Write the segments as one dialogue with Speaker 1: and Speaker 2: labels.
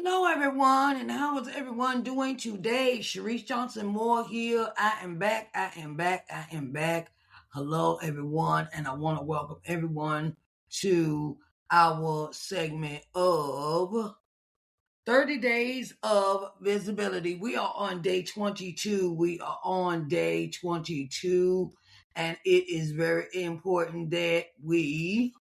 Speaker 1: Hello, everyone, and how is everyone doing today? Sharise Johnson Moore here. I am back. I am back. Hello, everyone, and I want to welcome everyone to our segment of 30 Days of Visibility. We are on day 22. And it is very important that we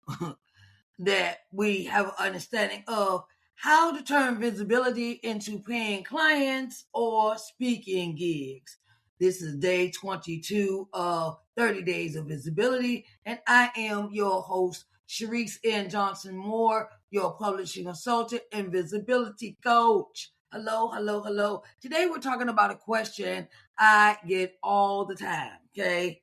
Speaker 1: have an understanding of how to turn visibility into paying clients or speaking gigs. This is day 22 of 30 Days of Visibility, and I am your host, Sharise N. Johnson Moore, your publishing consultant and visibility coach. Hello. Today we're talking about a question I get all the time, okay?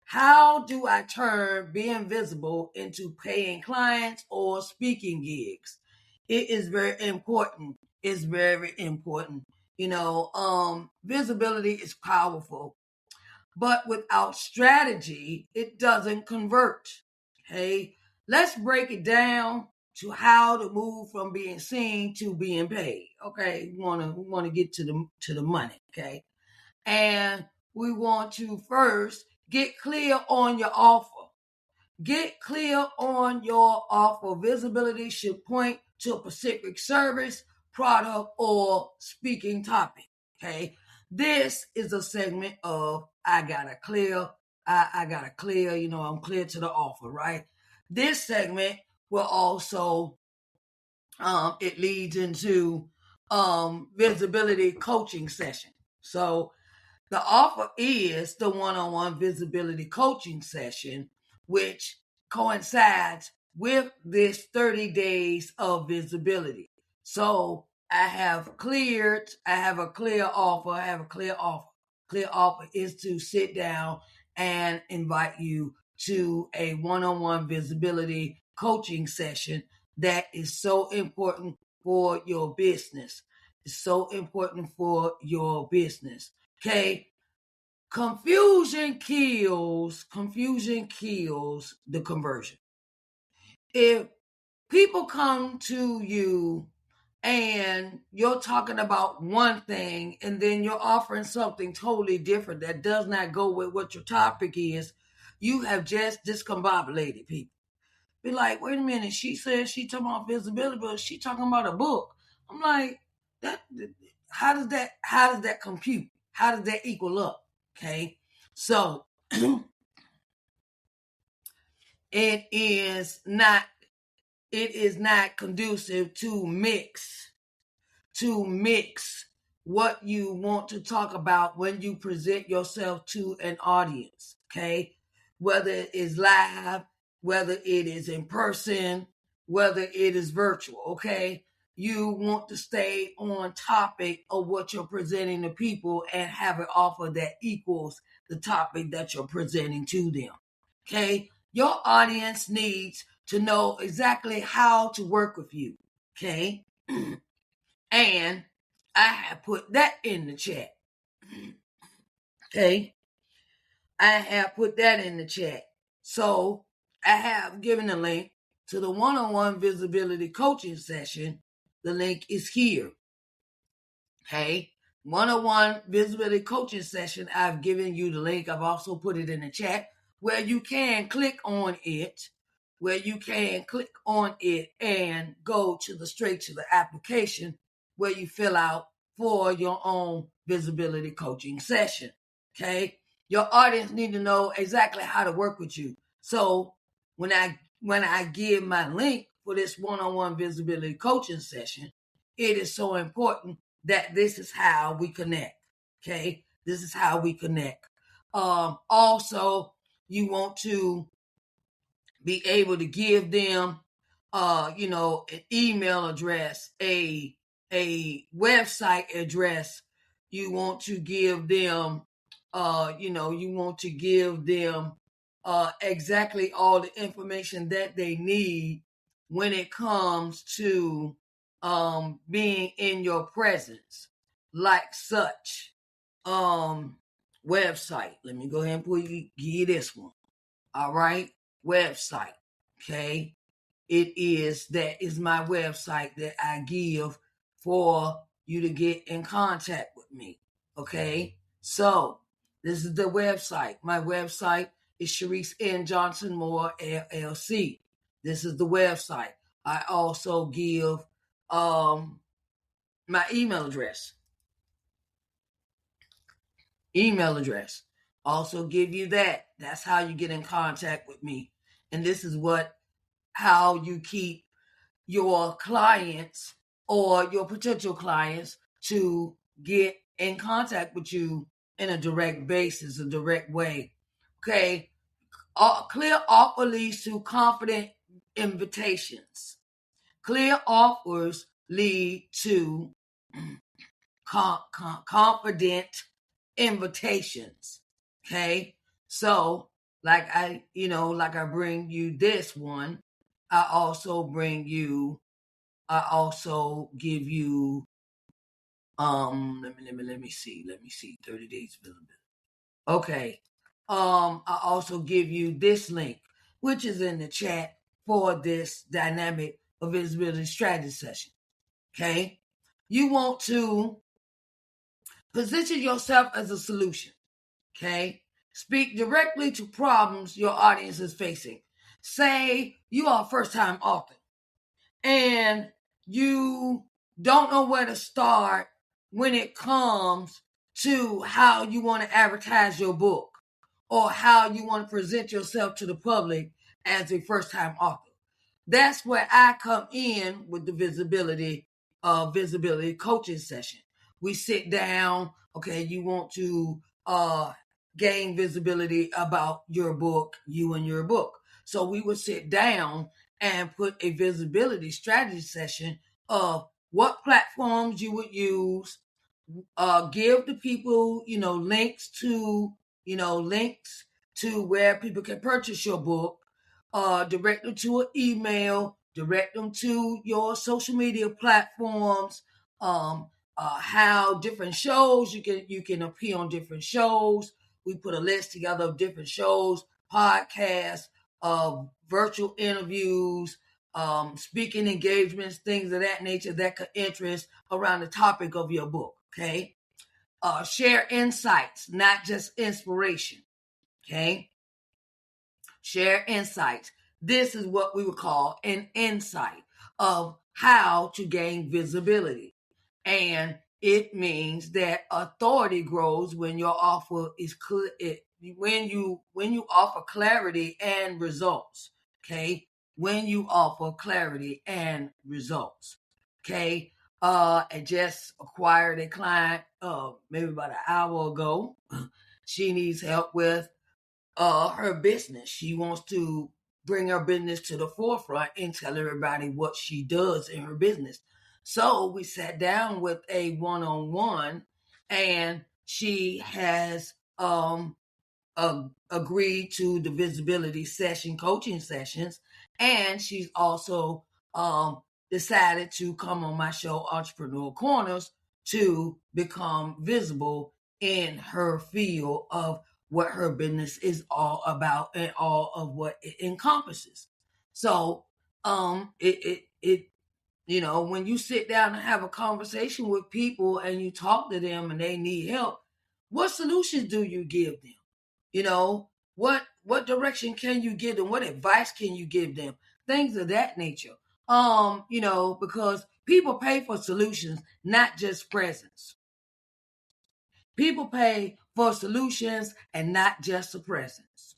Speaker 1: How do I turn being visible into paying clients or speaking gigs? It is very important. It's very important. Visibility is powerful, but without strategy, it doesn't convert. Okay, let's break it down to how to move from being seen to being paid. Okay, we want to get to the money. Okay, and we want to first get clear on your offer. Get clear on your offer. Visibility should point to a specific service, product, or speaking topic. Okay. This is a segment of I gotta clear. I gotta clear, I'm clear to the offer, right? This segment will also it leads into visibility coaching session. So the offer is the one-on-one visibility coaching session, which coincides with this 30 days of visibility. So I have a clear offer. Clear offer is to sit down and invite you to a one-on-one visibility coaching session that is so important for your business. It's so important for your business. Okay. Confusion kills the conversion. If people come to you and you're talking about one thing and then you're offering something totally different that does not go with what your topic is, you have just discombobulated people. Be like, wait a minute, she says she talking about visibility, but she talking about a book. I'm like, that how does that compute? How does that equal up? Okay. So it is not conducive to mix what you want to talk about when you present yourself to an audience. Okay. Whether it is live, whether it is in person, whether it is virtual. Okay. You want to stay on topic of what you're presenting to people and have an offer that equals the topic that you're presenting to them. Okay. Your audience needs to know exactly how to work with you. Okay. And I have put that in the chat. Okay. I have put that in the chat. So I have given a link to the one-on-one visibility coaching session. The link is here. Okay. One-on-one visibility coaching session. I've given you the link. I've also put it in the chat where you can click on it, and go straight to the application where you fill out for your own visibility coaching session. Okay. Your audience need to know exactly how to work with you. So when I give my link for this one-on-one visibility coaching session, it is so important that this is how we connect. Okay. This is how we connect. Also, you want to be able to give them, an email address, a website address. You want to give them, exactly all the information that they need when it comes to being in your presence, like such. Website. Let me go ahead and give you this one. All right. Website. Okay. That is my website that I give for you to get in contact with me. Okay? So, this is the website. My website is Sharise N. Johnson Moore, LLC. This is the website. I also give my email address. Also give you that. That's how you get in contact with me. And this is how you keep your clients or your potential clients to get in contact with you in a direct basis, a direct way. Okay. Clear offer leads to confident invitations. Clear offers lead to confident invitations. Okay. So, like I bring you this one, I also give you, let me see, 30 days visibility. Okay. I also give you this link, which is in the chat for this dynamic visibility strategy session. Okay. You want to position yourself as a solution. Okay. Speak directly to problems your audience is facing. Say you are a first-time author and you don't know where to start when it comes to how you want to advertise your book or how you want to present yourself to the public as a first-time author. That's where I come in with the visibility coaching session. We sit down. Okay, you want to gain visibility about your book, you and your book. So we would sit down and put a visibility strategy session of what platforms you would use, give the people, links to where people can purchase your book, direct them to an email, direct them to your social media platforms, how different shows you can appear on different shows. We put a list together of different shows, podcasts, virtual interviews, speaking engagements, things of that nature that could interest around the topic of your book. Okay. Share insights, not just inspiration. Okay. Share insights. This is what we would call an insight of how to gain visibility. And it means that authority grows when your offer is clear. When you offer clarity and results. Okay. When you offer clarity and results. Okay. I just acquired a client maybe about an hour ago. She needs help with her business. She wants to bring her business to the forefront and tell everybody what she does in her business. So we sat down with a one-on-one, and she has agreed to the visibility session, coaching sessions, and she's also decided to come on my show, Entrepreneur Corners, to become visible in her field of what her business is all about and all of what it encompasses. So, when you sit down and have a conversation with people and you talk to them and they need help, what solutions do you give them? What direction can you give them? What advice can you give them? Things of that nature. Because people pay for solutions, not just presents. People pay for solutions and not just the presents.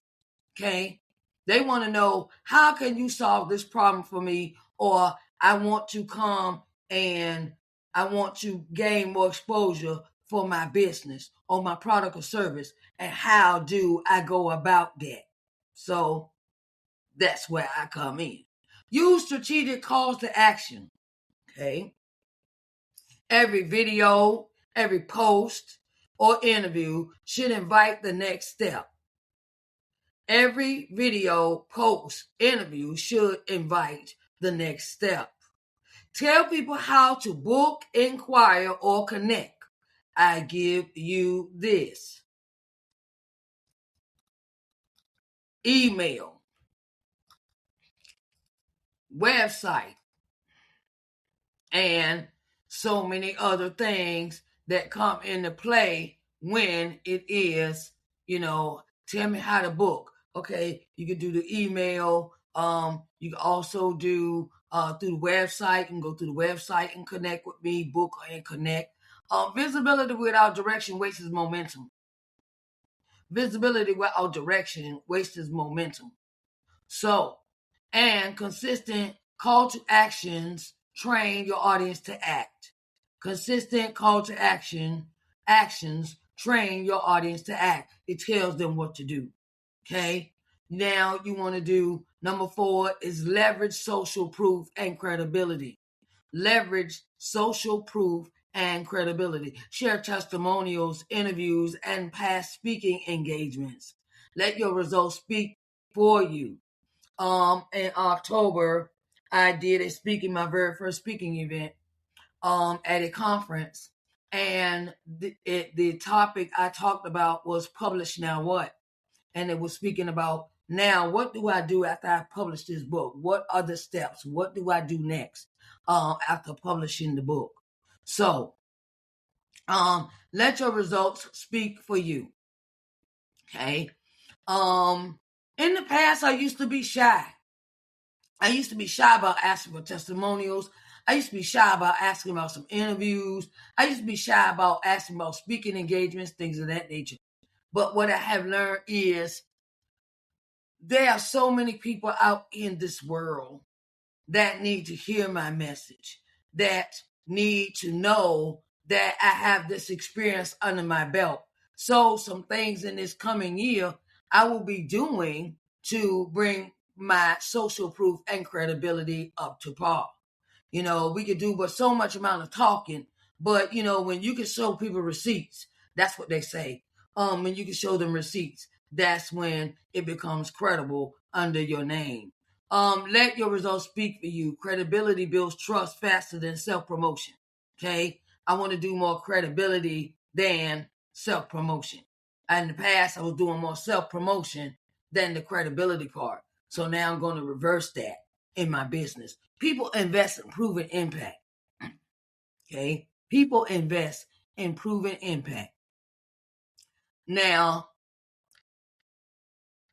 Speaker 1: Okay? They want to know, how can you solve this problem for me? Or I want to come and I want to gain more exposure for my business or my product or service. And how do I go about that? So that's where I come in. Use strategic calls to action. Okay. Every video, every post or interview should invite the next step. Every video, post, interview should invite the next step. Tell people how to book, inquire, or connect. I give you this. Email, website, and so many other things that come into play when it is, tell me how to book. Okay, you can do the email. You can also do through the website. You can go through the website and connect with me, book and connect. Visibility without direction wastes momentum. Visibility without direction wastes momentum. So, and consistent call to actions train your audience to act. Consistent call to actions train your audience to act. It tells them what to do. Okay. Now you want to do number 4 is leverage social proof and credibility. Leverage social proof and credibility. Share testimonials, interviews, and past speaking engagements. Let your results speak for you. In October, I did my very first speaking event at a conference, and the topic I talked about was publish now what? And it was speaking about now what do I do after I publish this book? What are the steps? What do I do next after publishing the book? So let your results speak for you. Okay. In the past, I used to be shy. I used to be shy about asking for testimonials. I used to be shy about asking about some interviews. I used to be shy about asking about speaking engagements, things of that nature. But what I have learned is there are so many people out in this world that need to hear my message, that need to know that I have this experience under my belt. So some things in this coming year I will be doing to bring my social proof and credibility up to par. We could do but so much amount of talking, but when you can show people receipts, that's what they say. When you can show them receipts, that's when it becomes credible under your name. Let your results speak for you. Credibility builds trust faster than self-promotion. Okay. I want to do more credibility than self-promotion. In the past, I was doing more self-promotion than the credibility part. So now I'm going to reverse that in my business. People invest in proven impact. Okay. People invest in proven impact. Now,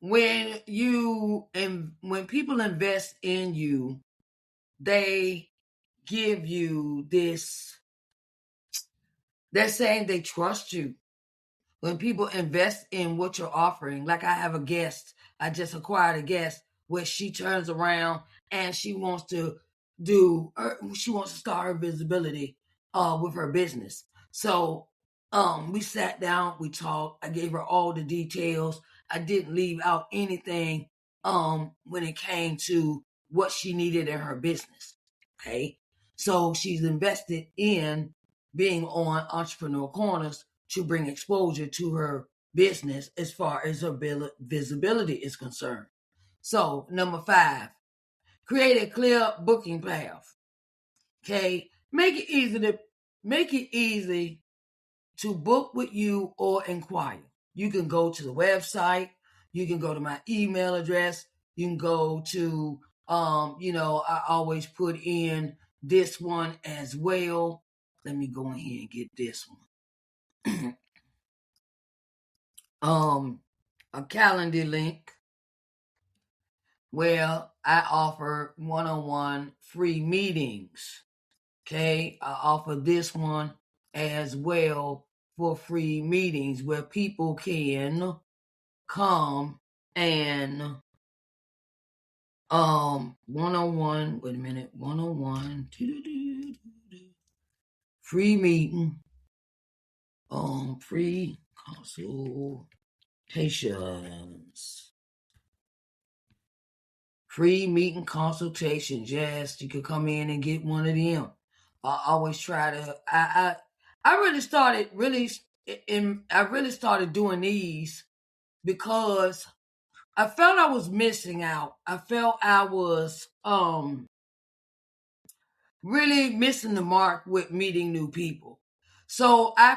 Speaker 1: when people invest in you, they give you this, they're saying they trust you. When people invest in what you're offering, like I have a guest, I just acquired a guest where she turns around and she wants to start her visibility with her business. So we sat down, we talked, I gave her all the details. I didn't leave out anything when it came to what she needed in her business. Okay. So she's invested in being on Entrepreneur Corners to bring exposure to her business as far as her visibility is concerned. So, number 5, create a clear booking path. Okay, make it easy to book with you or inquire. You can go to the website. You can go to my email address. You can go to, I always put in this one as well. Let me go in here and get this one. A calendar link where I offer one-on-one free meetings. Okay, I offer this one as well for free meetings where people can come and one-on-one, wait a minute, one-on-one free meeting, free consultations. Free meeting consultations. Yes, you could come in and get one of them. I always try to. I really started doing these because I felt I was missing out. I felt I was really missing the mark with meeting new people. So I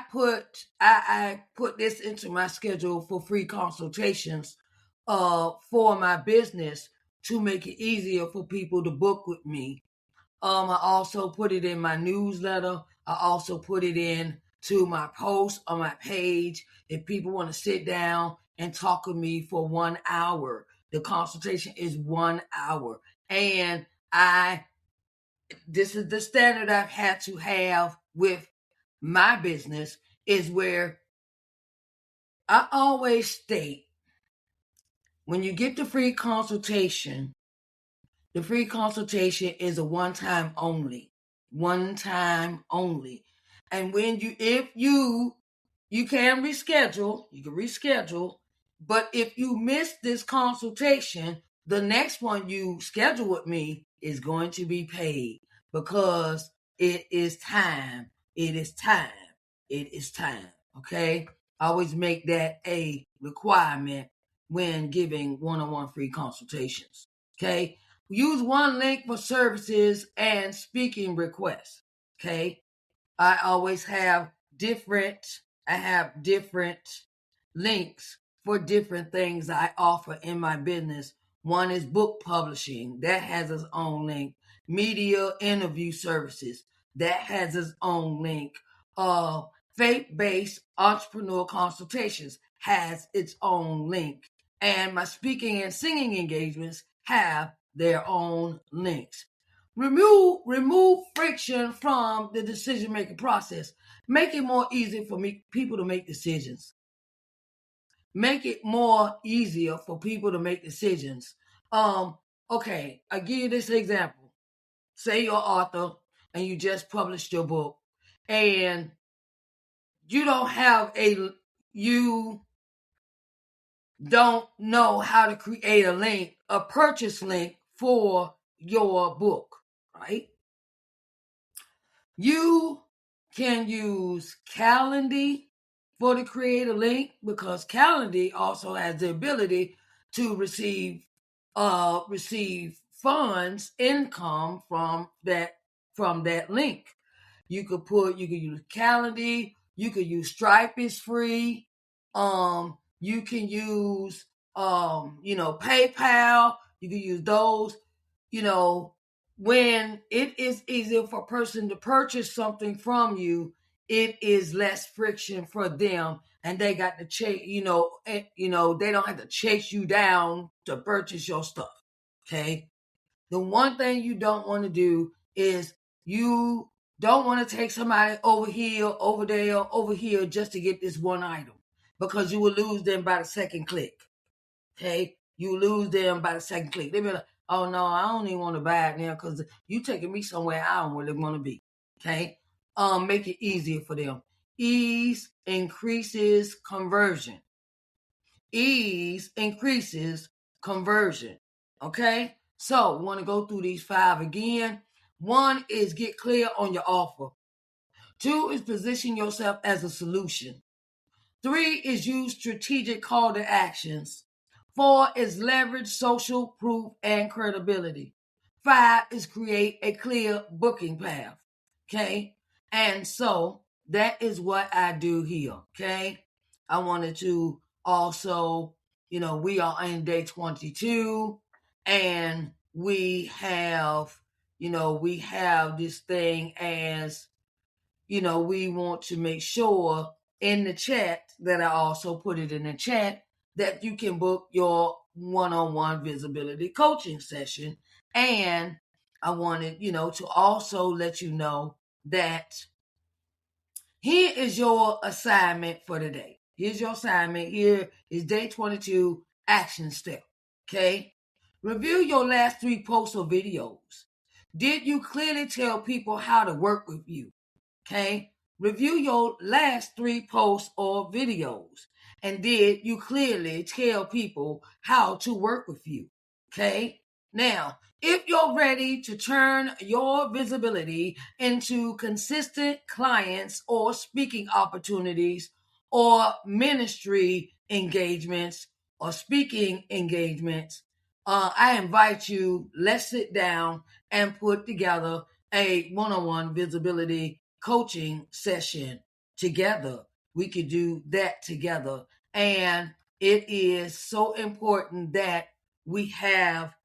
Speaker 1: put this into my schedule for free consultations for my business to make it easier for people to book with me. I also put it in my newsletter. I also put it in to my post on my page. If people want to sit down and talk with me for 1 hour, the consultation is 1 hour. And this is the standard I've had to have with my business, is where I always state, when you get the free consultation is a one time only. And when if you can reschedule, but if you miss this consultation, the next one you schedule with me is going to be paid, because it is time. Okay? I always make that a requirement when giving one-on-one free consultations. Okay? Use one link for services and speaking requests. Okay? I always have different links for different things I offer in my business. One is book publishing, that has its own link. Media interview services, that has its own link. Faith-based entrepreneur consultations has its own link. And my speaking and singing engagements have their own links. Remove friction from the decision-making process. Make it more easy for people to make decisions. Make it more easier for people to make decisions. Okay, I'll give you this example. Say you're an author and you just published your book, and you don't know how to create a purchase link for your book, right? You can use Calendly to create a link, because Calendly also has the ability to receive funds, income from that link. You could use Calendly, you could use Stripe, is free. You can use PayPal, you can use those. When it is easier for a person to purchase something from you, it is less friction for them, and they got to chase, they don't have to chase you down to purchase your stuff. Okay. The one thing you don't want to do is you don't want to take somebody over here, over there, over here just to get this one item, because you will lose them by the second click. Okay. You lose them by the second click. They be like, oh no, I don't even want to buy it now because you taking me somewhere I don't really want to be. Okay. Make it easier for them. Ease increases conversion. Okay. So we want to go through these 5 again. 1 is get clear on your offer. 2 is position yourself as a solution. 3 is use strategic call to actions. 4 is leverage social proof and credibility. 5 is create a clear booking path. Okay. And so that is what I do here. Okay. I wanted to also, we are in day 22, and we have this thing as, we want to make sure in the chat, that I also put it in the chat, that you can book your one-on-one visibility coaching session. And I wanted, to also let you know that here is your assignment for today. Here's your assignment. Here is day 22 action step. Okay. Review your last 3 posts or videos. Did you clearly tell people how to work with you? Okay. Review your last 3 posts or videos. And did you clearly tell people how to work with you? Okay. Now, if you're ready to turn your visibility into consistent clients or speaking opportunities or ministry engagements or speaking engagements, I invite you, let's sit down and put together a one-on-one visibility coaching session together. We could do that together. And it is so important that we have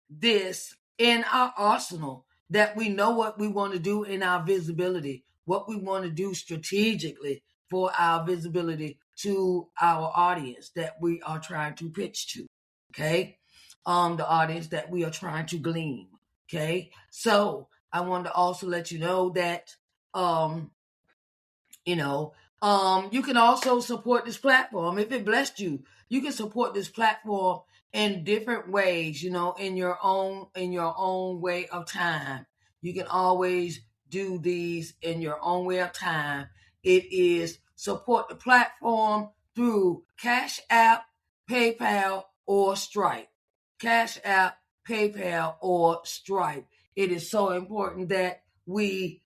Speaker 1: this in our arsenal, that we know what we want to do in our visibility. what we want to do strategically for our visibility to our audience that we are trying to pitch to. Okay. The audience that we are trying to glean. Okay. So I wanted to also let you know that, you know, you can also support this platform. If it blessed you, you can support this platform in different ways, in your own way of time. You can always do these in your own way of time. It is support the platform through Cash App, PayPal, or Stripe. Cash App, PayPal, or Stripe. It is so important that we,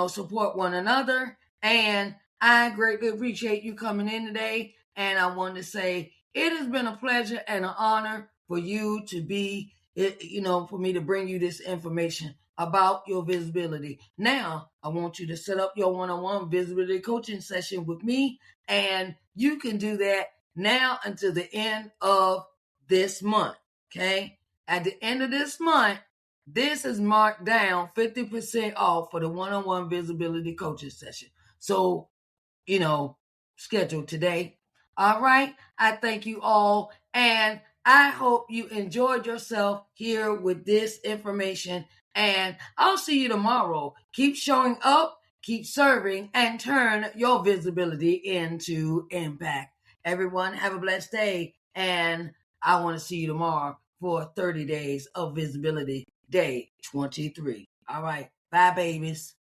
Speaker 1: support one another. And I greatly appreciate you coming in today. And I want to say it has been a pleasure and an honor for you to be, for me to bring you this information about your visibility. Now, I want you to set up your one-on-one visibility coaching session with me. And you can do that now until the end of this month. Okay. At the end of this month, this is marked down 50% off for the one-on-one visibility coaching session. So, schedule today. All right. I thank you all. And I hope you enjoyed yourself here with this information. And I'll see you tomorrow. Keep showing up, keep serving, and turn your visibility into impact. Everyone, have a blessed day. And I want to see you tomorrow for 30 days of visibility, day 23. All right. Bye, babies.